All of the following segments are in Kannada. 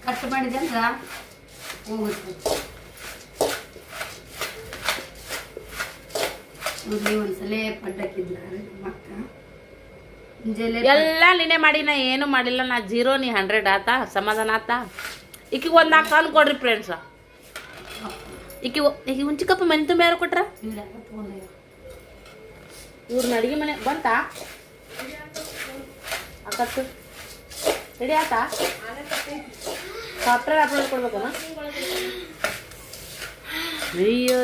ಕಟ್ ಮಾಡಿದೆ ಅಂದ್ರ ಹೋಗುತ್ತೆ. ಒಂದ್ಸಲ ಪಡ್ಡಕ್ಕಿದ್ಲ ಮಕ್ಕ ಎಲ್ಲ ನೀನೇ ಮಾಡಿ, ನಾ ಏನು ಮಾಡಿಲ್ಲ. ನಾ 0 ನೀ 100 ಆತ. ಸಮಾಧಾನ ಆತ. ಈಕಿಗೆ ಒಂದು 4 ಕಾಲು ಕೊಡ್ರಿ ಫ್ರೆಂಡ್ಸ. ಈಗ ಹುಂಚಿಕಪ್ಪ ಮನೆ ತುಂಬ ಯಾರು ಕೊಟ್ರ? ಇವ್ರನ್ನ ಅಡಿಗೆ ಮನೆ ಬಂತಾ ಅಕ್ಕತ್ತು ರೆಡಿ ಆತಾ? ಸಾಫ್ಟ್ವೇರ್ ಅಪ್ಲೋಡ್ ಕೊಡ್ಬೇಕಮ್ಮ. ಅಯ್ಯೋ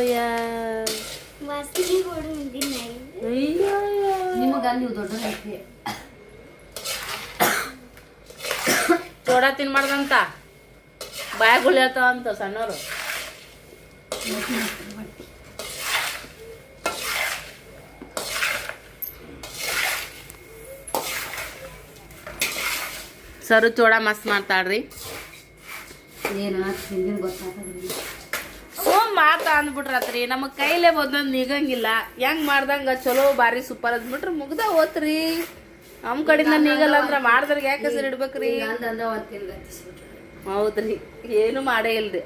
ನಿಮಗ ನೀವು ದೊಡ್ಡ ಚೋಡ ತಿನ್ಬಾರ್ದಂತ, ಬಾಯಾಗುಳಿ ಹೇಳ್ತಾವಂತ ಸಣ್ಣವರು. ಸರು ಚೋಡ ಮಸ್ತ್ ಮಾಡ್ತಾಳ್ರಿ. ಮಾತ ಅಂದ್ಬಿಟ್ರತ್ರಿ, ನಮಗ್ ಕೈಲೇ ಬಂದಂದ್ ನೀಗಂಗಿಲ್ಲ. ಹೆಂಗ್ ಮಾಡ್ದಂಗ ಚಲೋ ಬಾರಿ ಸೂಪರ್ ಅಂದ್ಬಿಟ್ರೆ ಮುಗ್ದ ಹೋತ್ರಿ. ನಮ್ ಕಡೆಯಿಂದ ನೀಗಲ್ಲ ಅಂದ್ರ ಮಾಡ್ದ್ರಿಗೆ ಯಾಕೆ ಹೆಸರು ಇಡ್ಬೇಕ್ರಿ? ಹೌದ್ರಿ, ಏನು ಮಾಡೇ ಇಲ್ರಿ,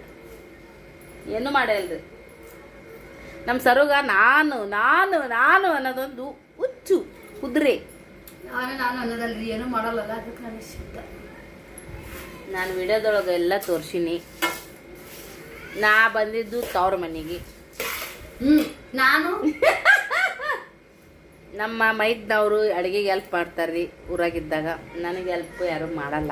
ಏನು ಮಾಡೇ ಇಲ್ರಿ. ನಮ್ ಸರುಗ ನಾನು ನಾನು ನಾನು ಅನ್ನೋದೊಂದು ಹುಚ್ಚು ಕುದುರೆ. ನಾನು ಅನ್ನೋದಲ್ರಿ, ಏನು ಮಾಡಲ್ಲ. ನಾನು ವಿಡಿಯೋದೊಳಗೆ ಎಲ್ಲ ತೋರ್ಸಿನಿ. ನಾ ಬಂದಿದ್ದು ತವ್ರ ಮನೆಗೆ. ನಾನು ನಮ್ಮ ಮೈದ್ನವರು ಅಡುಗೆಗೆ ಹೆಲ್ಪ್ ಮಾಡ್ತಾರ್ರಿ ಊರಾಗಿದ್ದಾಗ. ನನಗೆ ಹೆಲ್ಪ್ ಯಾರು ಮಾಡಲ್ಲ.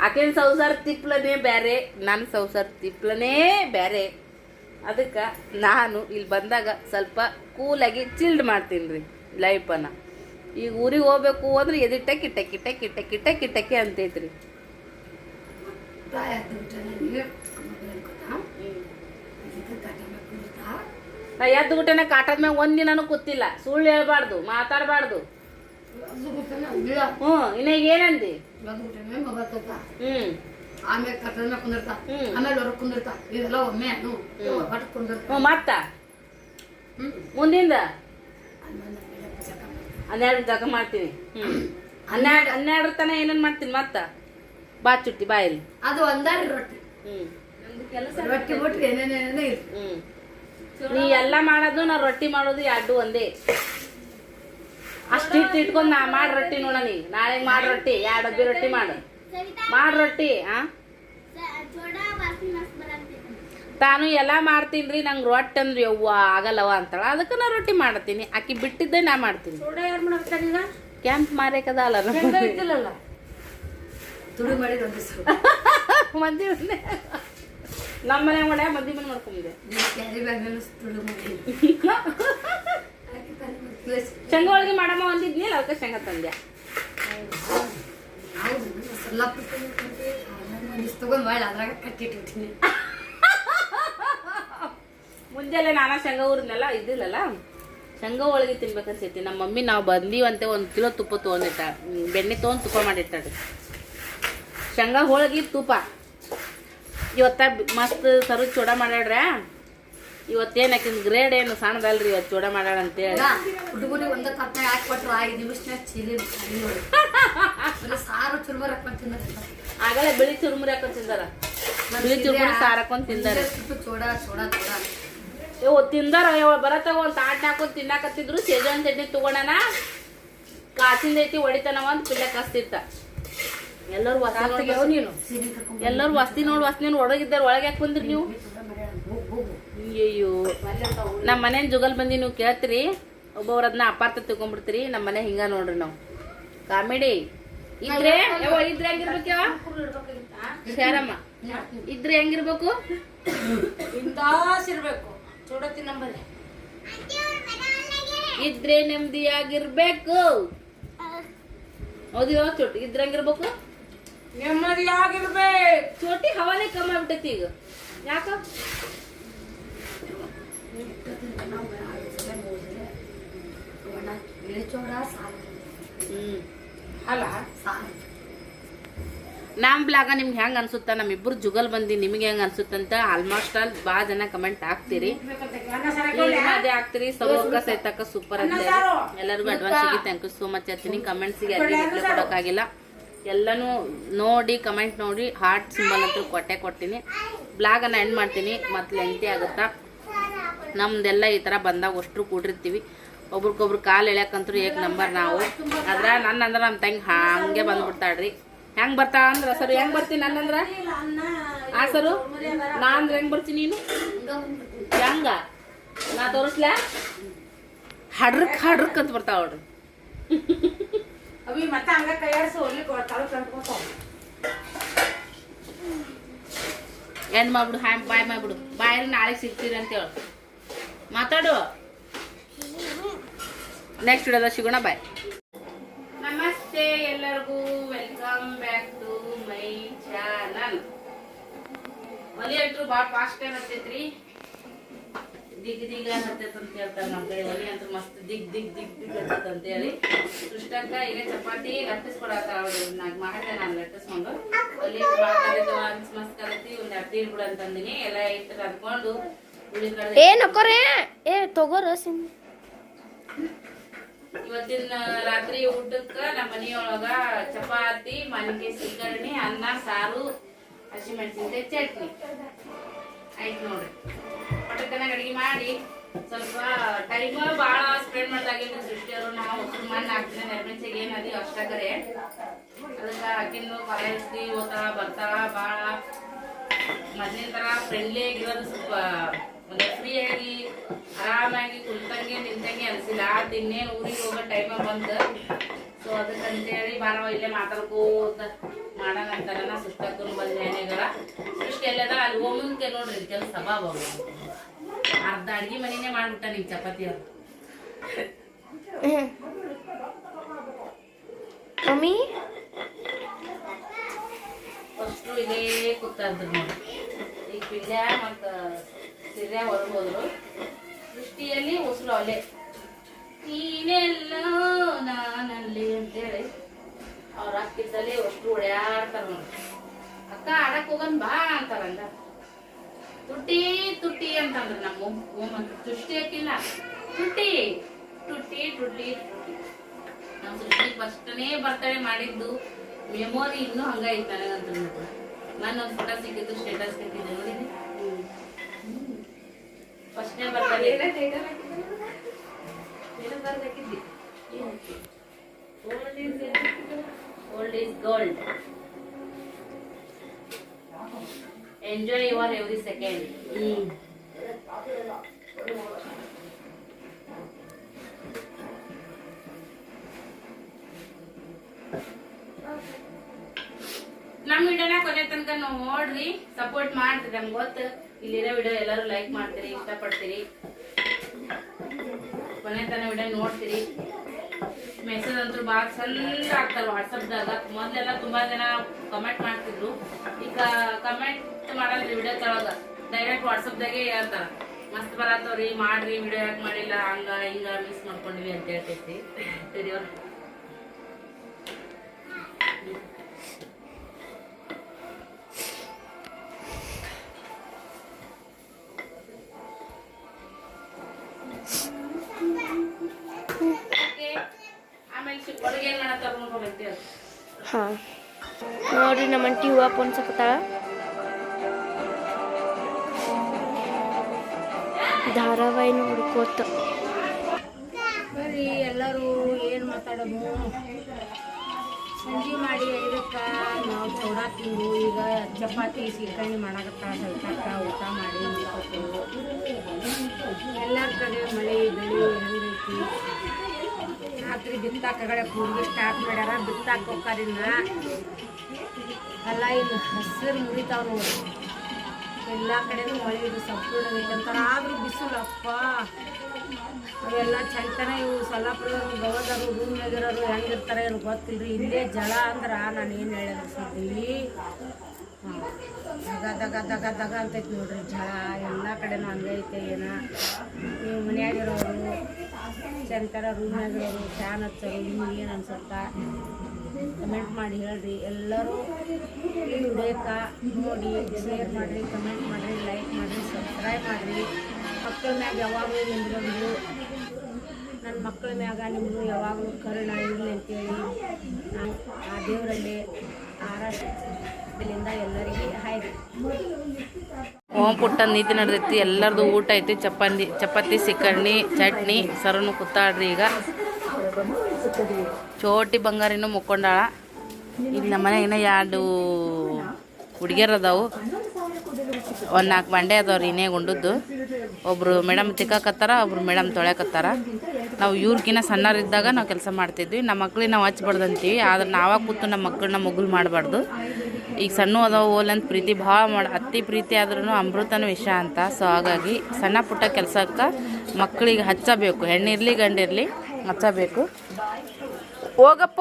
ಆಕೆನ ಸಂಸಾರ ತಿಪ್ಲನೇ ಬೇರೆ, ನನ್ನ ಸಂಸಾರ ತಿಪ್ಲನೇ ಬೇರೆ. ಅದಕ್ಕೆ ನಾನು ಇಲ್ಲಿ ಬಂದಾಗ ಸ್ವಲ್ಪ ಕೂಲಾಗಿ ಚಿಲ್ಡ್ ಮಾಡ್ತೀನಿ ರೀ ಲೈಫನ್ನು. ಈಗ ಊರಿಗೆ ಹೋಗ್ಬೇಕು ಅಂದ್ರೆ ಎದಿಟ್ಟ ಕಿಟಕಿ ಕಿಟಕಿ ಕಿಟಕಿ ಕಿಟಕಿ ಅಂತೈತ್ರಿ. ನಾ ಎದ್ದು ಗುಟ್ಟೆನ ಕಾಟದ ಮ್ಯಾಗ ಒಂದಿನೂ ಕೂತಿಲ್ಲ. ಸುಳ್ಳು ಹೇಳ್ಬಾರ್ದು, ಮಾತಾಡಬಾರ್ದು. ಇನ್ನ ಏನಂದಿ? ಆಮೇಲೆ ಕಟ್ಟದ ಮ್ಯಾಗ ಕುಂದಿರ್ತಾ, ಆಮೇಲೆ ಹೊರಗೆ ಕುಂದಿರ್ತಾ, ಇವೆಲ್ಲ ಒಮ್ಮೆ ಮತ್ತ ಮುಂದಿಂದ 12 ಜಗ ಮಾಡ್ತೀನಿ. 12 ತನ ಏನೇನ್ ಮಾಡ್ತೀನಿ ಮತ್ತ? ಬಾ ಚುಟ್ಟಿ ಬಾಯಲ್ಲಿ ಅದು ಒಂದಾರಿ ರೊಟ್ಟಿ. ರೊಟ್ಟಿ ಬಿಟ್ರೆ ಏನೇನೇನೇ ನೀ ಎಲ್ಲ ಮಾಡೋದು, ನಾ ರೊಟ್ಟಿ ಮಾಡೋದು ಎರಡು ಒಂದೇ. ಅಷ್ಟು ಇಟ್ಕೊಂಡ್ ನಾ ಮಾಡಿ ರೊಟ್ಟಿ ನೋಡ. ನೀ ನಾಳೆ ಮಾಡಿ ರೊಟ್ಟಿ, 2 ಡಬ್ಬಿ ರೊಟ್ಟಿ ಮಾಡಿ ರೊಟ್ಟಿ. ತಾನು ಎಲ್ಲ ಮಾಡ್ತೀನಿ. ನಂಗೆ ರೊಟ್ಟಿ ಅಂದ್ರೆ ಯವ್ವ ಆಗಲ್ಲವ ಅಂತಾಳ. ಅದಕ್ಕೆ ನಾ ರೊಟ್ಟಿ ಮಾಡ್ತೀನಿ. ಆಕಿ ಬಿಟ್ಟಿದ್ದೆ ನಾ ಮಾಡ್ತೀನಿ. ಕ್ಯಾಂಪ್ ಮಾರೇಕದ ಅಲ್ಲ ಮಂದಿ ನಮ್ಮ ಮನೆ ಮಾಡ ಮಂದಿ ಮನೆ ಮಾಡ್ಕೊಂಡಿದ್ದೆ. ಶೇಂಗಾ ಹೋಳಿಗೆ ಮಾಡಮ್ಮ ಒಂದಿದ್ನಿ, ಅದಕ್ಕೆ ಶೇಂಗಾ ತಂದೆ. ಮುಂಜಾನೆ ನಾನಾ ಶೇಂಗಾ ಊರಿದ್ನೆಲ್ಲ ಇದ್ದಿಲ್ಲಲ್ಲ, ಶೇಂಗಾ ಹೋಳಿಗೆ ತಿನ್ಬೇಕನ್ಸೈತಿ. ನಮ್ಮ ಮಮ್ಮಿ ನಾವು ಬಂದೀವಂತೆ 1 ಕಿಲೋ ತುಪ್ಪ ತೊಗೊಂಡಿಟ್ಟ, ಬೆಣ್ಣೆ ತೊಗೊಂಡು ತುಪ್ಪ ಮಾಡಿಟ್ಟಾಡ್ರಿ. ಶೇಂಗಾ ಹೋಳಿಗೆ ತುಪ್ಪ ಇವತ್ತ ಮಸ್ತ್ ಸರು ಚೂಡ ಮಾಡ್ಯಾಡ್ರ. ಇವತ್ತೇನು ಆಕಿನ ಗ್ರೇಡ್ ಏನು ಸಣ್ಣದಲ್ರಿ, ಇವತ್ತು ಚೂಡ ಮಾಡ್ಯಾಳ ಅಂತೇಳಿ. ಹುಡುಗರಿ ಒಂದ ಕತ್ತ ಯಾಕೆ ಕೊಟ್ರು 5 ನಿಮಿಷನಾಗ ಚೀಲಿ ಸಾರು ಚುರುಮುರಿ ಹಾಕೊಂಡು ತಿಂದಾರ. ಆಗಲೇ ಬಿಳಿ ಚುರುಮುರಿ ಹಾಕೊಂಡು ತಿಂದಾರ. ಬಿಳಿ ಚುರುಮುರಿ ಸಾರು ಹಾಕೊಂಡು ತಿಂದಾರೆ. ಚೋಡ ಚೋಡ ಚೋಡ ಇವ್ ತಿಂದಾರ. ಬರತ್ತಾಗ ಒಂದು ತಾಟ್ ಹಾಕೊಂಡು ತಿನ್ನಾಕತ್ತಿದ್ರು. ಸೇಜನ್ ಚಟ್ನಿ ತಗೊಂಡನ, ಕಾಸಿಂದ ಐತಿ ಹೊಡಿತಾನವ ಅಂತ ಪಿಲ್ಲ ಕಸ್ತಿರ್ತ. ಎಲ್ಲರೂ ವಸ್ತಿ ನೋಡಿ ಒಳಗಿದ್ದಾರೆ. ಒಳಗೆ ಯಾಕೆ ಬಂದ್ರಿ ನೀವು? ಅಯ್ಯೋ, ನಮ್ಮ ಮನೇನ್ ಜುಗಲ್ ಬಂದಿ ನೀವು ಕೇಳ್ತೀರಿ. ಒಬ್ಬೊಬ್ರ ಅದನ್ನ ಅಪಾರ್ಥ ತಿಳ್ಕೊಂಡ್ಬಿಡ್ತೀರಿ. ನಮ್ಮ ಮನೆ ಹಿಂಗ ನೋಡ್ರಿ ನಾವು. ಕಾಮಿಡಿ ಇದ್ರೆ ಇದ್ರೆ ಹೆಂಗಿರ್ಬೇಕು ಶಾರಮ್ಮ? ಇದ್ರೆ ಹೆಂಗಿರ್ಬೇಕು? ಇರ್ಬೇಕು. ಚೋಡತಿ ನಂಬಲ್ಲಿ ಇದ್ರೆ ನೆಮ್ಮದಿಯಾಗಿರ್ಬೇಕು. ಹೌದು ಚೋಟಿ ಇದ್ರೆ ಹೆಂಗಿರ್ಬೇಕು? ನೆಮ್ಮದಿಯಾಗಿರ್ಬೇಕು. ಚೋಟಿ ಹವಾನೇ ಕಮ್ಮಿ ಆಗ್ಬಿಟ್ಟೈತಿ ಈಗ. ಯಾಕ? ಅಲ್ಲ ನಮ್ ಬ್ಲಾಗ ನಿಮ್ಗೆ ಹೆಂಗ್ ಅನ್ಸುತ್ತ? ನಮ್ಮಿಬ್ರು ಜುಗಲ್ ಬಂದಿ ನಿಮ್ಗೆ ಹೆಂಗ್ ಅನ್ಸುತ್ತಂತ ಆಲ್ಮೋಸ್ಟ್ ಆಲ್ ಬಾಳ ಜನ ಕಮೆಂಟ್ ಹಾಕ್ತಿರಿ. ಅದೇ ಹಾಕ್ತಿರಿ. ಸೌಕ ಸೈತಕ್ಕ ಸೂಪರ್ ಅಂತ ಎಲ್ಲರಿಗೂ ಅಡ್ವಾನ್ಸ್ ಆಗಿ ಥ್ಯಾಂಕ್ ಯು ಸೋ ಮಚ್ ಹೇಳ್ತೀನಿ. ಕಮೆಂಟ್ಸ್ ಗೆ ಕೊಡಕ್ಕಾಗಿಲ್ಲ. ಎಲ್ಲನೂ ನೋಡಿ ಕಮೆಂಟ್ ನೋಡಿ ಹಾರ್ಟ್ ಸಿಂಬಲ್ ಅಂತೂ ಕೊಟ್ಟಿನಿ. ಬ್ಲಾಗನ್ನು ಎಂಡ್ ಮಾಡ್ತೀನಿ, ಮತ್ತು ಲೆಂತಿ ಆಗುತ್ತಾ. ನಮ್ದೆಲ್ಲ ಈ ಥರ ಬಂದಾಗ ಅಷ್ಟರು ಕೂಡಿರ್ತೀವಿ. ಒಬ್ರಿಗೊಬ್ರು ಕಾಲು ಎಳ್ಯಾಕಂತೂ ಏಕ್ ನಂಬರ್ ನಾವು. ಆದ್ರೆ ನನ್ನಂದ್ರೆ ನಮ್ಮ ತಂಗಿ ಹಾಗೆ ಬಂದ್ಬಿಡ್ತಾಳ್ರಿ. ಹೆಂಗೆ ಬರ್ತಾ ಅಂದ್ರೆ ಸರ್ ಹೆಂಗೆ ಬರ್ತೀನಿ ನನ್ನಂದ್ರೆ ಆ ಸರು ನಾ ಅಂದ್ರೆ ಹೆಂಗೆ ಬರ್ತೀನಿ ನೀನು ಹೆಂಗ ನಾ ತೋರಿಸ್ಲ ಹಡ್ರಕ್ ಅಂತ ಬರ್ತಾವ ನೋಡ್ರಿ. ಅವಿ ಮತ್ತೆ ಹಂಗ ಕೈಯಾಡಿಸಿ ಹೋಗ್ಲಿ ಕಳ್ಕೊಂಡ್ಕೋತಾವ. ಎಂಡ್ ಮಾಡ್ಬಿಡು, ಬಾಯ್ ಮಾಡ್ಬಿಡು. ಬಾಯಲ್ಲಿ ನಾಳೆ ಸಿಗ್ತೀರಿ ಅಂತೇಳಿ ಮಾತಾಡು. ನೆಕ್ಸ್ಟ್ ವಿಡಿಯೋದ ಸಿಗೋಣ. ಬಾಯ್. ನಮಸ್ತೆ ಎಲ್ಲರಿಗೂ, welcome back to my channel. ಒಲಿ ಅಂತೂ ಭಾಳ ಫಾಸ್ಟ್ ಹತ್ತೈತ್ರಿ. ದಿಗ್ ಹತ್ತೈತೆ ಅಂತ ಹೇಳ್ತಾರೆ ನಮ್ಮ ಕಡೆ. ಒಲಿ ಅಂತೂ ಮಸ್ತ್ ದಿಗ್ ಹತ್ತೈತೆ ಅಂತೇಳಿ ಸೃಷ್ಟಕ್ಕ ಈಗ ಚಪಾತಿ ಲಟ್ಟಿಸ್ಕೊಡತ್ತ. ಅವಳು ನಾಲ್ಕು ಮಾಡಿದೆ ನಾನು ಲಟ್ಟಿಸ್ಕೊಂಡು. ಒಲಿ ಮಸ್ತ್ ಕಲತಿ ಒಂದು ಅಡ್ಡಿ ಬಿಡು ಅಂತಂದಿನಿ. ಎಲ್ಲ ಇಟ್ಟು ಅಂದ್ಕೊಂಡು ಉಳಿ ತಗೋರ ಇವತ್ತಿನ ರಾತ್ರಿ ಊಟಕ್ಕ ನಮ್ಮ ಮನಿಯೊಳಗ ಚಪಾತಿ, ಮಾನಿಕಾಯಿ ಸೀಕರಣಿ, ಅನ್ನ, ಸಾರು, ಹಸಿಮೆಣಸಿನಕಾಯಿ ಚಟ್ನಿ ಆಯ್ತು ನೋಡ್ರಿ. ಪಟಕನಾಗ ಅಡಿಗೆ ಮಾಡಿ ಸ್ವಲ್ಪ ಟೈಮ್ ಭಾಳ ಸ್ಪೆಂಡ್ ಮಾಡ್ದಾಗಿಲ್ರಿ ಸೃಷ್ಟಿಯವರು. ನಾವು ಹೊಸ ಮಣ್ಣು ಹಾಕ್ತೀನಿ ನೆರಮೆಂಚಿಗೆ ಏನದಿ ಅಷ್ಟಕರೆ. ಅದಕ್ಕೆ ಹಾಕಿಂದು ಕಾಲೇಜ್ಗೆ ಓದ್ತಾಳ ಬರ್ತಾಳ. ಭಾಳ ಮೊದಲಿನ ಥರ ಫ್ರೆಂಡ್ಲಿ ಆಗಿರೋದು ಸ್ವಲ್ಪ ಒಂದು ಫ್ರೀಯಾಗಿ ಆರಾಮಾಗಿ ಕುಂತಂಗೆ ನಿಂತಂಗೆ ಅನಿಸಿಲ್ಲ. ಅದು ಇನ್ನೇನು ಊರಿಗೆ ಹೋಗೋ ಟೈಮಾಗ ಬಂತು. ಸೊ ಅದಕ್ಕಂತೇಳಿ ಬಾರವ ಇಲ್ಲೇ ಮಾತಾಡ್ಕೋತ ಮಾಡೋಣ ಅಂತಾರ. ಸೃಷ್ಟಕ್ಕೂ ಬಂದ ಮನೆಗಳ ಸೃಷ್ಟಿ ಎಲ್ಲದ ಅಲ್ಲಿ ಹೋಮಂತೆ ನೋಡ್ರಿ ಕೆಲಸ ಬಾಬಾ ಅರ್ಧ ಅಡ್ಗೆ ಮನೆನೇ ಮಾಡ್ಬಿಟ್ಟ ನಿಂಗೆ ಚಪಾತಿ ಅವ್ರು. ಮಮ್ಮಿ ಫಸ್ಟು ಇಲ್ಲೇ ಕೂತಾದ್ರು ನೋಡಿ. ಈಗ ಪಿಲ್ಯ ಮತ್ತು ಸಿರ್ಯ ಹೊರಗೆ ಹೋದ್ರು. ಸೃಷ್ಟಿಯಲ್ಲಿ ಉಸಿರು ಅಲ್ಲೇ ನೀನೆಲ್ಲೋ ನಾನಲ್ಲಿ ಅಂತೇಳಿ ಅವ್ರ ಅಕ್ಕಿದ್ದಲ್ಲಿ ಅಷ್ಟು ಓಡಾಡ್ತಾರ ನೋಡಿ. ಅಕ್ಕ ಆಡಕ್ ಹೋಗನ್ ಬಾ ಅಂತಾರಂದ. ತುಟ್ಟಿ ಅಂತಂದ್ರ ನಮ್ಮ ತುಷ್ಟಿ ಹಾಕಿಲ್ಲ ತುಟ್ಟಿ ನಮ್ಮ ಸೃಷ್ಟಿ ಫಸ್ಟ್ನೇ ಬರ್ತಡೇ ಮಾಡಿದ್ದು ಮೆಮೊರಿ ಇನ್ನೂ ಹಂಗ ಐತೆ ನನಗಂತ. ನಾನು ಒಂದು ಫೋಟೋ ಸಿಕ್ಕಿದ್ದು ಸ್ಟೇಟಸ್ ಹಾಕಿದ್ದೆ ನೋಡಿದ್ದೆ. ಫಸ್ಟ್ನೇ birthday old is gold. Enjoy your every second. ನಮ್ಮ ವಿಡಿಯೋನ ಕೊನೆ ತನಕ ನೋಡ್ರಿ, ಸಪೋರ್ಟ್ ಮಾಡ್ತೀರಿ. ನಮ್ಗೆ ಗೊತ್ತು ಇಲ್ಲಿರೋ ವಿಡಿಯೋ ಎಲ್ಲರೂ ಲೈಕ್ ಮಾಡ್ತೀರಿ, ಇಷ್ಟಪಡ್ತೀರಿ, ಕೊನೆ ತನಕ ವಿಡಿಯೋ ನೋಡ್ತೀರಿ. ಮೆಸೇಜ್ ಅಂತೂ ಭಾಳ ಚಂದ ಆಗ್ತಾರ ವಾಟ್ಸಪ್ದಾಗ. ಮೊದಲೆಲ್ಲ ತುಂಬಾ ಜನ ಕಮೆಂಟ್ ಮಾಡ್ತಿದ್ರು. ಈಗ ಕಮೆಂಟ್ ಮಾಡಲ್ರಿ ವಿಡಿಯೋ ತಳಗ, ಡೈರೆಕ್ಟ್ ವಾಟ್ಸಪ್ದಾಗೆ ಹೇಳ್ತಾರ ಮಸ್ತ್ ಬರತ್ತವ್ರಿ, ಮಾಡ್ರಿ ವಿಡಿಯೋ ಯಾಕೆ ಮಾಡಿಲ್ಲ, ಹಂಗ ಹಿಂಗ ಮಿಸ್ ಮಾಡ್ಕೊಂಡಿವಿ ಅಂತ ಹೇಳ್ತೈತಿ ವಿಡಿಯೋ. ಹಾ ನೋಡ್ರಿ ನಮ್ಮ ಅಂಟಿ ಹೂವ ಪೊನ್ಸಕತ್ತಾಳ. ಧಾರಾವಾಹಿ ನೋಡ್ಕೋತ ಬರ್ರಿ ಎಲ್ಲರೂ ಏನು ಮಾತಾಡೋದು. ಸಂಜೆ ಮಾಡಿ 5ಕ್ಕೆ ನಾವು ಚೌಡ ತಿಂದು ಈಗ ಚಪಾತಿ ಸೀಕರಣಿ ಮಾಡಾಕತ್ತಾಳ. ಸೈತಾಕ ಊಟ ಮಾಡಿ ಎಲ್ಲರ ಕಡೆ ಮಳೆ ಬೆಳೆ ಹೆಂಗೈತಿ. ರಾತ್ರಿ ಬಿತ್ತಾಕಗಳೇ ಕೂಡಿಗೆ ಸ್ಟಾರ್ಟ್ ಮಾಡ್ಯಾರ. ಬಿತ್ತಾಕ ಹೋಗ್ತಾರಿನ್ನ ಎಲ್ಲ ಇನ್ನು ಹಸಿರು ಮುರಿತಾವ ನೋಡಿ. ಎಲ್ಲ ಕಡೆನೂ ಮಳೆ ಇದು ಸಂಪೂರ್ಣ ಐತೆ ಅಂತಾರೆ. ಆದರೂ ಬಿಸಿಲಪ್ಪ ಅವೆಲ್ಲ ಚಂತನ. ಇವು ಸೊಲ್ಲಾಪುರದವರು ಗವದವರು ರೂಮ್ನಾಗಿರೋರು ಹೆಂಗಿರ್ತಾರೆ ಏನು ಗೊತ್ತಿಲ್ರಿ. ಇಲ್ಲೇ ಜಳ ಅಂದ್ರೆ ನಾನು ಏನು ಹೇಳಿದ್ರು ಸುದ್ದಿ ದಗ ಅಂತೈತಿ ನೋಡ್ರಿ. ಜಳ ಎಲ್ಲ ಕಡೆನೂ ಹಂಗೈತೆ. ಏನೋ ನೀವು ಮನ್ಯಾಗಿರೋರು ಚಂತರ ರೂಮ್ನಾಗಿರೋರು ಫ್ಯಾನ್ ಹಚ್ಚೋರು ನಿಮ್ಗೆ ಏನು ಅನ್ಸುತ್ತಾ ಕಮೆಂಟ್ ಮಾಡಿ ಹೇಳ್ರಿ. ಎಲ್ಲರೂ ಈ ವಿಡಿಯೋಕ್ಕೆ ನೋಡಿ ಶೇರ್ ಮಾಡಿರಿ, ಕಮೆಂಟ್ ಮಾಡಿರಿ, ಲೈಕ್ ಮಾಡಿರಿ, ಸಬ್ಸ್ಕ್ರೈಬ್ ಮಾಡಿರಿ. ಮಕ್ಕಳ ಮ್ಯಾಗ ಯಾವಾಗಲೂ ನಿಂತ್ಕೊಂಡು ನನ್ನ ಮಕ್ಕಳ ಮ್ಯಾಗ ನಿಮ್ಮದು ಯಾವಾಗಲೂ ಕರುಣ ಇರಲಿ ಅಂತೇಳಿ ನಾನು ಆ ದೇವರಲ್ಲಿ ಆರಾಧನೆಯಿಂದ ಎಲ್ಲರಿಗೆ ಹಾಯ್ರಿ. ಓಂ ಪುಟ್ಟ ನೀತಿ ನಡೆದೈತಿ. ಎಲ್ಲರದು ಊಟ ಐತಿ. ಚಪಾತಿ ಸಿಕ್ಕರ್ಣಿ ಚಟ್ನಿ ಸರನು ಕೂತಾಡ್ರಿ. ಈಗ ಚೋಟಿ ಬಂಗಾರಿನೂ ಮುಕ್ಕೊಂಡಾಳ. ಈಗ ನಮ್ಮ ಮನೆಗೆ ಇನ್ನೂ 2 ಹುಡುಗಿಯರು ಅದಾವು. 4 ಬಂಡೆ ಅದಾವ್ರಿ ಇನ್ನೇ ಗುಂಡದ್ದು. ಒಬ್ಬರು ಮೇಡಮ್ ತಿಕ್ಕಾಕತ್ತಾರ, ಒಬ್ರು ಮೇಡಮ್ ತೊಳ್ಯಾಕತ್ತಾರ. ನಾವು ಇವ್ರಿಗಿನ್ನ ಸಣ್ಣರಿದ್ದಾಗ ನಾವು ಕೆಲಸ ಮಾಡ್ತಿದ್ವಿ. ನಮ್ಮ ಮಕ್ಳಿಗೆ ನಾವು ಹಚ್ಬಾರ್ದು ಆದ್ರೆ ನಾವಾಗ ಕೂತು ನಮ್ಮ ಮಕ್ಕಳನ್ನ ಮುಗುಲ್ ಮಾಡಬಾರ್ದು. ಈಗ ಸಣ್ಣ ಅದಾವ ಓಲಂತ ಪ್ರೀತಿ ಭಾಳ ಅತಿ ಪ್ರೀತಿ ಆದ್ರೂ ಅಮೃತನೂ ವಿಷ ಅಂತ. ಸೊ ಹಾಗಾಗಿ ಸಣ್ಣ ಪುಟ್ಟ ಕೆಲಸಕ್ಕೆ ಮಕ್ಕಳಿಗೆ ಹಚ್ಚಬೇಕು. ಹೆಣ್ಣಿರಲಿ ಗಂಡಿರಲಿ ಹಚ್ಚಬೇಕು. ಹೋಗಪ್ಪ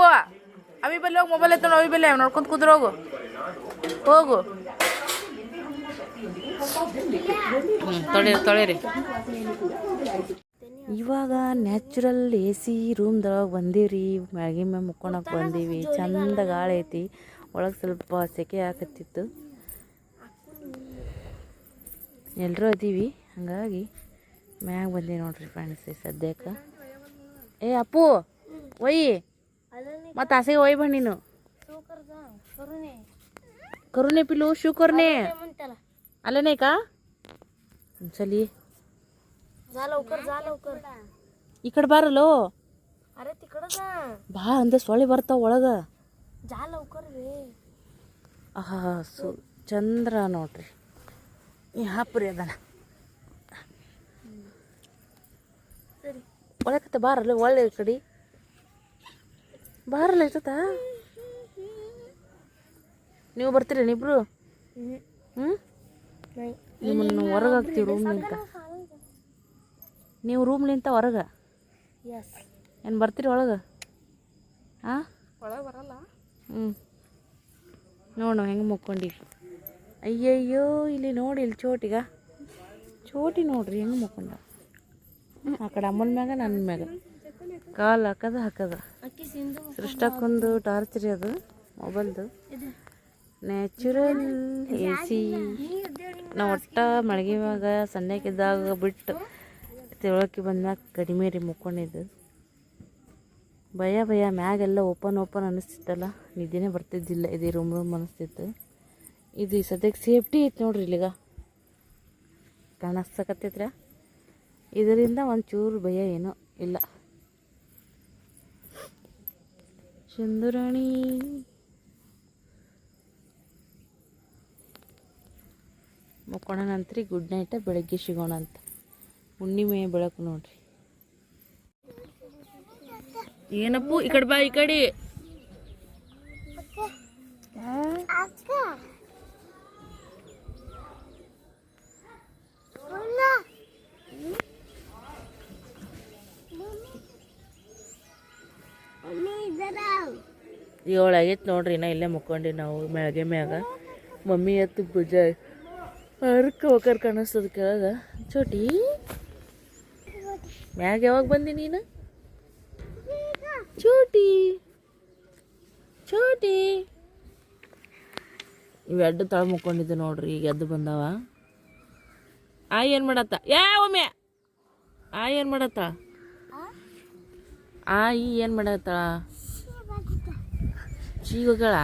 ಅವಿ ಬಲ್ಲಿ ಹೋಗಿ ಮೊಬೈಲ್ ಎತ್ತ ಅವಿ ಬಲ್ಲಿ ನೋಡ್ಕೊಂತ ಕುದ್ರೋಗು ಹೋಗು. ತೊಳಿರಿ. ಇವಾಗ ನ್ಯಾಚುರಲ್ AC ರೂಮ್ದೊಳಗೆ ಬಂದೀವ್ರಿ. ಮ್ಯಾಗಿ ಮ್ಯಾಗ ಮುಕ್ಕೊಳಕ್ಕೆ ಬಂದೀವಿ. ಚಂದ ಗಾಳಿ ಐತಿ. ಒಳಗೆ ಸ್ವಲ್ಪ ಸೆಕೆ ಹಾಕತ್ತಿತ್ತು. ಎಲ್ಲರೂ ಅದೀವಿ, ಹಾಗಾಗಿ ಮ್ಯಾಗ ಬಂದೀವಿ ನೋಡ್ರಿ ಫ್ರೆಂಡ್ಸ್ ಸದ್ಯಕ್ಕೆ. ಅಪ್ಪು ಒಯ್ಯಿ ಮತ್ತು ಆಸೆಗೆ ಒಯ್ ಬಣ್ಣ ನೀನು. ಕರುಣೆ ಪಿಲು ಶೂ ಕರುಣೆ ಅಲ್ಲೇ का चलिए ಈ ಕಡೆ ಬಾರಲ್ಲೋ. ಬಾ ಅಂದೆ ಸೊಳ್ಳೆ ಬರ್ತಾವ ಒಳಗ. ಚಂದ್ರ ನೋಡ್ರಿ ಹಾಪ್ರಿ ಅದನ ಒಳಕತ್ತ ಬಾರಲ್ಲ. ಒಳ್ಳೆ ಕಡೆ ಬಾರಲ್ಲ ಇರ್ತತ. ನೀವು ಬರ್ತೀರೇನು ಇಬ್ರು? ನಿಮ್ಮನ್ನು ಹೊರಗೆ ಹಾಕ್ತೀವಿ ರೂಮ್ನಿಂತ. ನೀವು ರೂಮ್ಲಿಂತ ಹೊರಗೆ ಏನು ಬರ್ತೀರಿ ಒಳಗೆ? ಹಾಂ ಒಳಗೆ ಬರಲ್ಲ. ನೋಡು ಹೆಂಗೆ ಮುಕ್ಕೊಂಡಿವಿ. ಅಯ್ಯಯ್ಯೋ ಇಲ್ಲಿ ನೋಡಿ, ಇಲ್ಲಿ ಚೋಟಿ ನೋಡ್ರಿ ಹೆಂಗೆ ಮುಕ್ಕೊಂಡ. ಆ ಕಡೆ ಅಮ್ಮನ ಮ್ಯಾಗ ನನ್ನ ಮ್ಯಾಗ ಕಾಲು ಹಾಕದ ಸೃಷ್ಟಕ್ಕೊಂದು ಟಾರ್ಚ್ ರೀ ಅದು ಮೊಬೈಲ್ದು. ನ್ಯಾಚುರಲ್ AC ನಾವು ಒಟ್ಟ ಮಳೆಗೆ ಮ್ಯಾಗ ಸಣ್ಣಕ್ಕಿದ್ದಾಗ ಬಿಟ್ಟು ತಿಳೋಕೆ ಬಂದ್ಮ್ಯಾಗ ಕಡಿಮೆ ರೀ ಮುಕ್ಕೊಂಡಿದ್ದು. ಭಯ ಮ್ಯಾಗೆಲ್ಲ ಓಪನ್ ಅನ್ನಿಸ್ತಿತ್ತಲ್ಲ, ನಿದ್ದೆನೇ ಬರ್ತಿದ್ದಿಲ್ಲ. ಇದು ರೂಮ್ ಅನ್ನಿಸ್ತಿತ್ತು. ಇದು ಸದ್ಯಕ್ಕೆ ಸೇಫ್ಟಿ ಐತೆ ನೋಡ್ರಿ. ಇಲ್ಲಿಗ ಕಾಣಿಸ್ತಕತ್ತೈತ್ರ. ಇದರಿಂದ ಒಂಚೂರು ಭಯ ಏನೂ ಇಲ್ಲ. ಚಂದ್ರಾಣಿ ಮುಕ್ಕೋಣ ನಂತರ ಗುಡ್ ನೈಟ. ಬೆಳಗ್ಗೆ ಸಿಗೋಣ ಅಂತ. ಹುಣ್ಣಿಮೆ ಬೆಳಕು ನೋಡ್ರಿ. ಏನಪ್ಪು ಈ ಕಡೆ ಬಾ. ಈ ಕಡೆ ಏಳಾಗೈತೆ ನೋಡ್ರಿ. ಇನ್ನ ಇಲ್ಲೇ ಮುಕ್ಕೊಂಡಿ ನಾವು ಮ್ಯಾಗೆ ಮ್ಯಾಗ. ಮಮ್ಮಿ ಎತ್ತು ಭುಜ ಹರ್ಕ ಹೋಗರ್ ಕಾಣಿಸ್ತದ ಕೆಳಗ. ಚೋಟಿ ಮ್ಯಾಗ ಯಾವಾಗ ಬಂದಿ ನೀನು? ಚೋಟಿ ಇವೆರಡು ತಳ ಮುಕ್ಕೊಂಡಿದ್ದೆ ನೋಡ್ರಿ. ಈಗ ಎದ್ದು ಬಂದಾವ. ಏನು ಮಾಡತ್ತ? ಒಮ್ಮೆ ಏನು ಮಾಡತ್ತ? ಏನು ಮಾಡತ್ತ? ಚೀಗಳ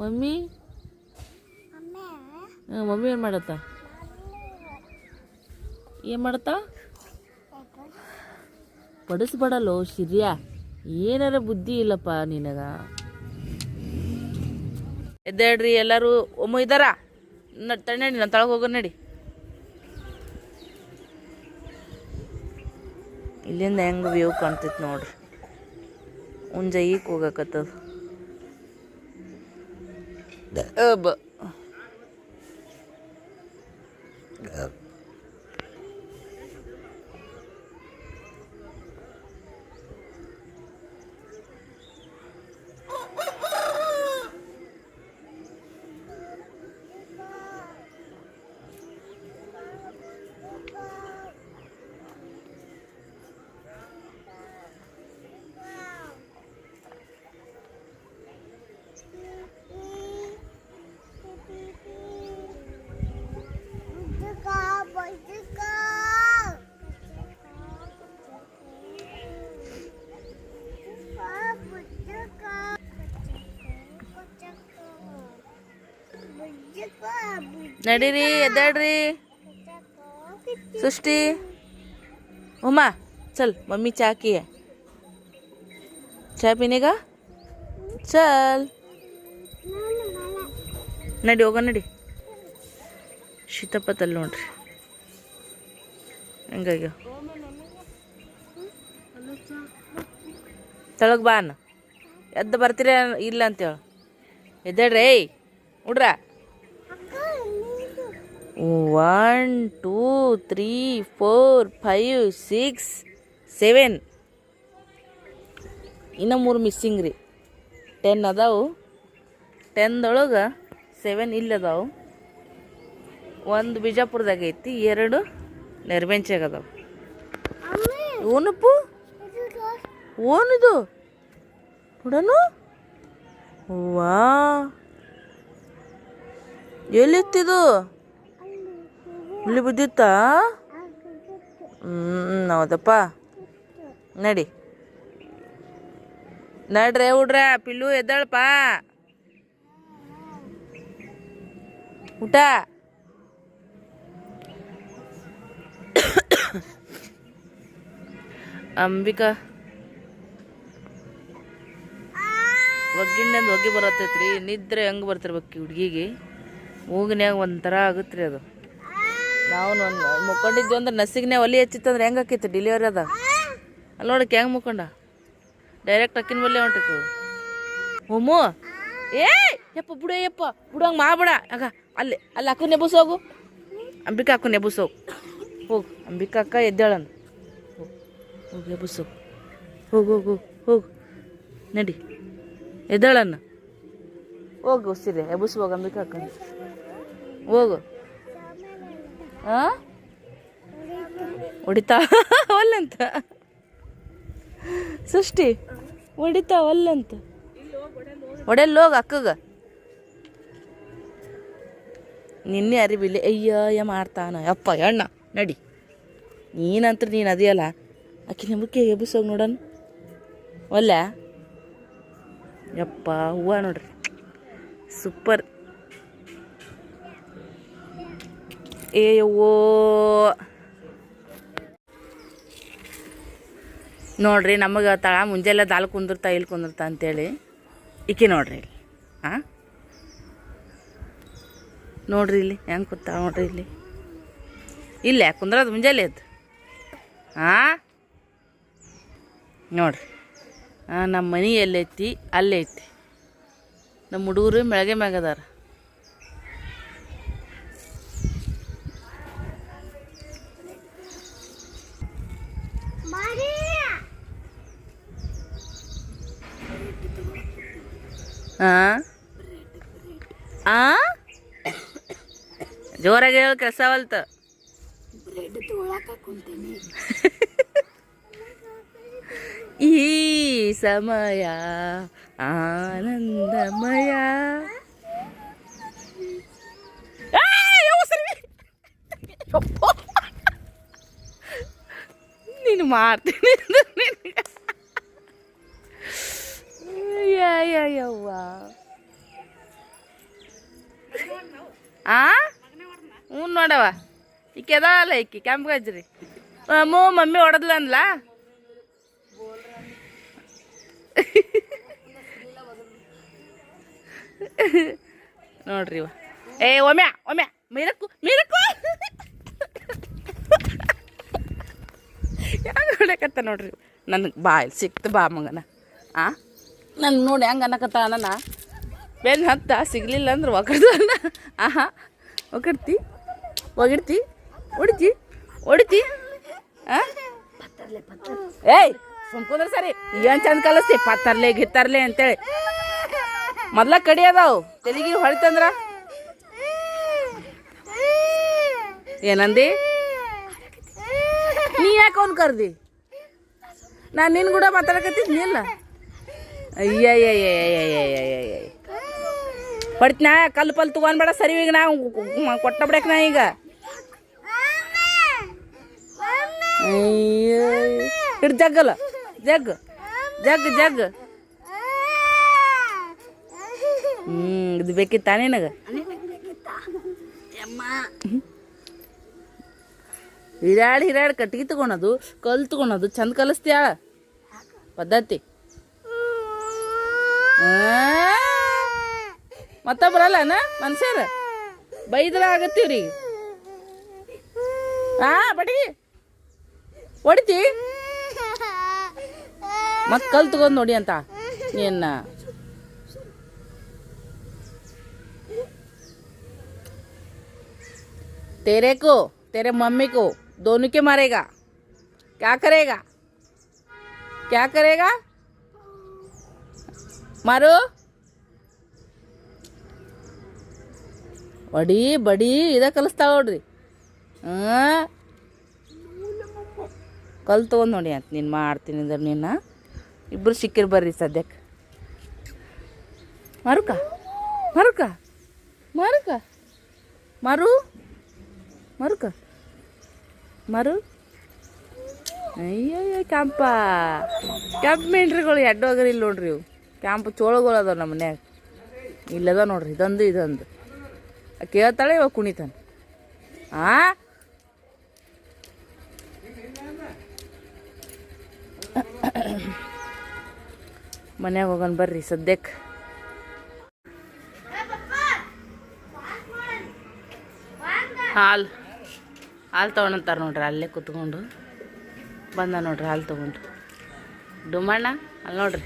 ಮಮ್ಮಿ ಏನು ಮಾಡತ್ತ? ಏನು ಮಾಡತ್ತ? ಪಡಿಸ್ಬೇಡಲ್ಲೋ ಶಿರ್ಯ. ಏನಾರ ಬುದ್ಧಿ ಇಲ್ಲಪ್ಪ ನಿನಗ. ಎದ್ದೇಳ್ರಿ ಎಲ್ಲರೂ. ಒಮ್ಮ ಇದ್ದಾರ ತಣ್ಣಿ ನಾನು ತಳಗ ಹೋಗೋ ನಡಿ. ಇಲ್ಲಿಂದ ಹೆಂಗೆ ವ್ಯೂ ಕಾಣ್ತೈತಿ ನೋಡ್ರಿ. ಉಂಜಾಯಿಗೆ ಹೋಗಕತ್ತದ. ನಡೀರಿ ಎದ್ದಾಡ್ರಿ सृष्टि उमा चल मम्मी चाय की है चाय पीने का चल नडी होगा नडी शीतपतल नोड्री हंगाग्यो तळग बा ಅನ್ನ ಎದ್ದು ಬರ್ತೀರ ಇಲ್ಲ ಅಂತೇಳು ಎದ್ದೇಳ್ರಿ ಉಡ್ರ 1 2 3 4 5 6 7 ಇನ್ನು 3 ಮಿಸ್ಸಿಂಗ್ ರೀ 10 ಅದಾವು 10 7 ಇಲ್ಲಿ ಅದಾವು 1 ಬಿಜಾಪುರದಾಗ ಐತಿ 2 ನೆರಬೆಂಚಾಗ ಅದಾವು ಓನಪ್ಪು ಓನಿದು ನೋಡನು ವಾ ಎಲ್ಲಿತ್ತಿದು ಇಲ್ಲಿ ಬಿದ್ದಿತ್ತಾ ಹೌದಪ್ಪ ನಡಿ ನಡ್ರೆ ಹುಡ್ರ ಪಿಲ್ಲು ಎದ್ದಾಳಪ್ಪ ಊಟ ಅಂಬಿಕಾ ಒಗ್ಗಿಂದ ಹೊಗೆ ಬರತ್ತೈತ್ರಿ ನಿದ್ರೆ ಹೆಂಗೆ ಬರ್ತಿರ್ಬೇಕು ಹುಡುಗಿಗೆ ಮೂಗಿನ್ಯಾಗ ಒಂಥರ ಆಗುತ್ತೆ ರೀ ಅದು ನಾವು ಮುಕ್ಕೊಂಡಿದ್ವಿ ಅಂದ್ರೆ ನಸಿಗ್ನೇ ಒಲಿ ಹಚ್ಚಿತ್ತಂದ್ರೆ ಹೆಂಗೆ ಆಕೈತಿ ಡೆಲಿವರಿ ಅದ ಅಲ್ಲಿ ನೋಡಕ್ಕೆ ಹೆಂಗೆ ಮುಕ್ಕೊಂಡ ಡೈರೆಕ್ಟ್ ಅಕ್ಕಿನ ಬಲ್ಲೇ ಹೊಂಟೈತಿ ಹೋಮು ಏ ಯಪ್ಪ ಬಿಡು ಹಂಗೆ ಮಾಡ್ಬೇಡ ಆಗ ಅಲ್ಲಿ ಅಕ್ಕ ನೆಬುಸ್ ಹೋಗು ಅಂಬಿಕಾ ಅಕ್ಕ ನೆಬುಸ್ ಹೋಗು ಅಂಬಿಕಾ ಅಕ್ಕ ಎದ್ದೇಳನ್ ಹೋಗು ಎಬುಸ್ ಹೋಗು ನಡಿ ಎದ್ದೇಳನ್ನ ಹೋಗು ಸೀರೆ ಎಬುಸ್ ಹೋಗು ಅಂಬಿಕಾ ಅಕ್ಕ ಹೋಗು ಹೊಡಿತಾ ಒಲ್ಲಂತ ಸೃಷ್ಟಿ ಹೊಡಿತಾ ಒಲ್ಲಂತ ಹೊಡೆಲ್ಲ ಹೋಗ ಅಕ್ಕಗ ನಿನ್ನೆ ಅರಿವಿಲ್ಲ ಅಯ್ಯ ಮಾಡ್ತಾನ ಯಪ್ಪ ಎಣ್ಣ ನಡಿ ನೀನಂತ್ರ ನೀನು ಅದಿಯಲ್ಲ ಆಕಿ ನಂಬಿಕೆ ಎಬ್ಬಿಸೋಗಿ ನೋಡೋಣ ಒಲ್ಲ ಯಪ್ಪ ಹೂವು ನೋಡ್ರಿ ಸೂಪರ್ ಏಯವ್ವೋ ನೋಡ್ರಿ ನಮಗೆ ತಳ ಮುಂಜಾನೆ ದಾಲ್ ಕುಂದಿರ್ತಾ ಇಲ್ಲಿ ಕುಂದಿರ್ತಾ ಅಂತೇಳಿ ಈಕೆ ನೋಡ್ರಿ ಇಲ್ಲಿ ಹಾಂ ನೋಡ್ರಿ ಇಲ್ಲಿ ಹೆಂಗೆ ಕೂತಾ ನೋಡ್ರಿ ಇಲ್ಲಿ ಇಲ್ಲ ಕುಂದ್ರದು ಮುಂಜಾನೆ ಅದು ಹಾಂ ನೋಡ್ರಿ ನಮ್ಮ ಮನೆ ಎಲ್ಲೈತಿ ಅಲ್ಲೇ ಐತಿ ನಮ್ಮ ಹುಡುಗರು ಮೆಳಗೆ ಮ್ಯಾಗದಾರ ಜೋರಾಗಿ ಹೇಳಿ ಕೆಲಸ ಅವಲ್ತ ಈ ಸಮಯ ಆನಂದಮಯ ನೀನು ಮಾಡ್ತೀನಿ ಯವ್ವ ಹ್ಞೂ ನೋಡವ ಈಕೆ ಅದಾವಲ್ಲ ಈಕಿ ಕೆಂಪು ಗಜ್ರಿ ಮಮ್ಮಿ ಹೊಡೆದ್ಲ ಅಂದ್ಲ ನೋಡ್ರಿ ಇವ ಏ ಒಮ್ಯಾ ಮೀರಕ್ಕು ಹೆಂಗೆ ಹೊಡ್ಯಾಕತ್ತ ನೋಡ್ರಿ ನನಗೆ ಬಾಯಲ್ಲಿ ಸಿಕ್ತು ಬಾ ಮಗನ ನನ್ನ ನೋಡಿ ಹೆಂಗೆ ಅನ್ನಕತ್ತ ನನ್ನ ಬೆನ್ನು ಹತ್ತ ಸಿಗಲಿಲ್ಲ ಅಂದ್ರೆ ಒಗಡ್ದು ಒಗಡ್ತಿ ಹೊಡಿತಿ ಏಯ್ ಸುಮ್ಕುಂದ್ರ ಸರಿ ಏನು ಚಂದ ಕಲಿಸ್ತಿ ಪತ್ತರ್ಲೆ ಗಿತ್ತರ್ಲೆ ಅಂತೇಳಿ ಮೊದ್ಲ ಕಡಿ ಅದಾವು ತೆಲಿಗೆ ಹೊಳಿತಂದ್ರ ಏನಂದಿ ನೀ ಯಾಕೆ ಅವ್ನು ಕರ್ದಿ ನಾನು ನಿನ್ನ ಕೂಡ ಮಾತಾಡಕತ್ತಿದ್ನಿಲ್ಲ ಅಯ್ಯ ಹೊಡಿತ ನಾ ಕಲ್ಲು ಪಲ್ ತಗೊಂಡ್ಬೇಡ ಸರಿ ಈಗ ನಾ ಕೊಟ್ಟ ಬಿಡಕ್ಕೆ ನಾ ಈಗ ಹಿಡ್ ಜಗ್ಗಲ್ಲ ಜಗ್ ಇದು ಬೇಕಿತ್ತ ನಿನಗೆ ಹಿರಾಡ್ ಕಟ್ಗಿ ತಗೊಳೋದು ಕಲ್ ತಗೊಳೋದು ಚಂದ ಕಲಿಸ್ತೀಯಾಳ ಪದ್ಧತಿ ಮತ್ತ ಬರಲ್ಲನ ಮನುಷ್ಯರ ಬೈದ್ರ ಆಗತ್ತೀವ್ರಿ ಬಡಿ ಹೊಡಿತಿ ಮತ್ ಕಲ್ ತಗೊಂಡ್ ನೋಡಿ ಅಂತ ಏನ तेरे को तेरे मम्मी को दोनों के मारेगा क्या करेगा मारो ಬಡಿ ಬಡಿ ಇದ ಕಲಿಸ್ತಾವ ನೋಡ್ರಿ ಕಲ್ ತೊಗೊಂಡು ನೋಡಿ ಅಂತ ನೀನು ಮಾಡ್ತೀನಿ ಅಂದ್ರೆ ನಿನ್ನ ಇಬ್ಬರು ಸಿಕ್ಕಿರ್ ಬರ್ರಿ ಸದ್ಯಕ್ಕೆ ಮಾರುಕ ಮಾರುಕ ಮಾರುಕ ಮಾರು ಮಾರುಕ ಮಾರು ಅಯ್ಯಯ್ಯ ಕ್ಯಾಂಪ ಮೇಂಡ್ರಿಗಳು ಎಡ್ಡು ಹೋಗ್ರಿ ಇಲ್ಲಿ ನೋಡ್ರಿ ಇವು ಕ್ಯಾಂಪ್ ಚೋಳಗಳು ಅದಾವ ನಮ್ಮ ಮನ್ಯಾಗ ಇಲ್ಲದ ನೋಡ್ರಿ ಇದೊಂದು ಕೇಳ್ತಾಳೆ ಇವಾಗ ಕುಣಿತಾನೆ ಮನ್ಯಾಗ ಹೋಗೋಣ ಬರ್ರಿ ಸದ್ಯಕ್ಕೆ ಹಾಲು ತೊಗೊಂಡಂತಾರ ನೋಡ್ರಿ ಅಲ್ಲೇ ಕುತ್ಕೊಂಡು ಬಂದ ನೋಡ್ರಿ ಹಾಲು ತೊಗೊಂಡು ಡುಮಣ್ಣ ಅಲ್ಲಿ ನೋಡ್ರಿ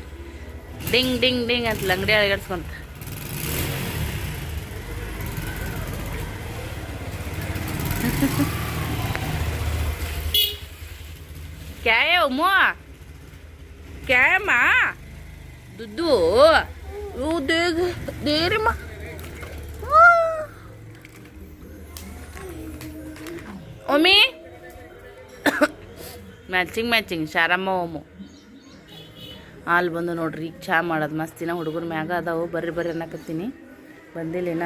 ಡಿಂಗ್ ಡಿಂಗ್ ಡಿಂಗ್ ಅಂತ ಅಂಗಡಿ ಅಳಗಡ್ಸ್ಕೊಂತ क्या है उम्मा क्या है माँ दुद्धू वो दे रे माँ ओमी ಮ್ಯಾಚಿಂಗ್ ಶಾರಮ್ಮ ಓಮು ಹಾಲು ಬಂದು ನೋಡ್ರಿ ಈಗ ಚಹಾ ಮಾಡೋದು ಮಸ್ತಿನ ಹುಡುಗರು ಮ್ಯಾಗ ಅದಾವು ಬರ್ರಿ ಅನ್ನಕತ್ತೀನಿ ಬಂದಿಲ್ಲಿನ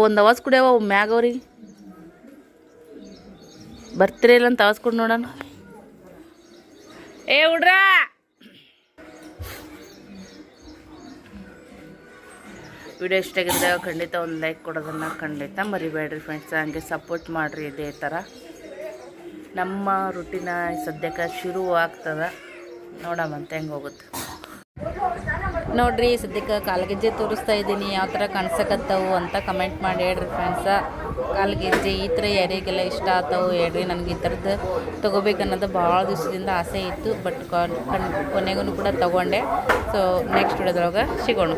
ಒಂದು ಅವಾಜ್ ಕುಡಿಯವ ಮ್ಯಾಗ ಅವ್ರಿಗೆ ಬರ್ತೀರ ಇಲ್ಲ ಅಂತ ಅವಾಜ್ ಕೊಡು ನೋಡೋಣ ಏ ಹುಡ್ರ ವಿಡಿಯೋ ಇಷ್ಟ ಆಗಿದ್ದಾಗ ಖಂಡಿತ ಒಂದು ಲೈಕ್ ಕೊಡೋದನ್ನು ಖಂಡಿತ ಮರಿಬೇಡ್ರಿ ಫ್ರೆಂಡ್ಸ್. ಹಂಗೆ ಸಪೋರ್ಟ್ ಮಾಡಿರಿ ಇದೇ ಥರ. ನಮ್ಮ ರುಟೀನ ಸದ್ಯಕ್ಕೆ ಶುರು ಆಗ್ತದೆ, ನೋಡಮಂತ ಹೆಂಗೆ ಹೋಗುತ್ತೆ ನೋಡ್ರಿ. ಸದ್ಯಕ್ಕೆ ಕಾಲ್ಗೆಜ್ಜೆ ತೋರಿಸ್ತಾ ಇದ್ದೀನಿ, ಯಾವ ಥರ ಕಾಣಿಸಕತ್ತವು ಅಂತ ಕಮೆಂಟ್ ಮಾಡಿ ಹೇಳ್ರಿ ಫ್ರೆಂಡ್ಸ. ಕಾಲ್ಗೆಜ್ಜೆ ಈ ಥರ ಯಾರಿಗೆಲ್ಲ ಇಷ್ಟ ಆಗ್ತಾವು ಹೇಳ್ರಿ. ನನಗೆ ಈ ಥರದ್ದು ತೊಗೋಬೇಕನ್ನೋದು ಭಾಳ ದಿವಸದಿಂದ ಆಸೆ ಇತ್ತು, ಬಟ್ ಕೊನೆಗೂ ಕೂಡ ತೊಗೊಂಡೆ. ಸೊ ನೆಕ್ಸ್ಟ್ ವಿಡಿಯೋದೊಳಗೆ ಸಿಗೋಣ.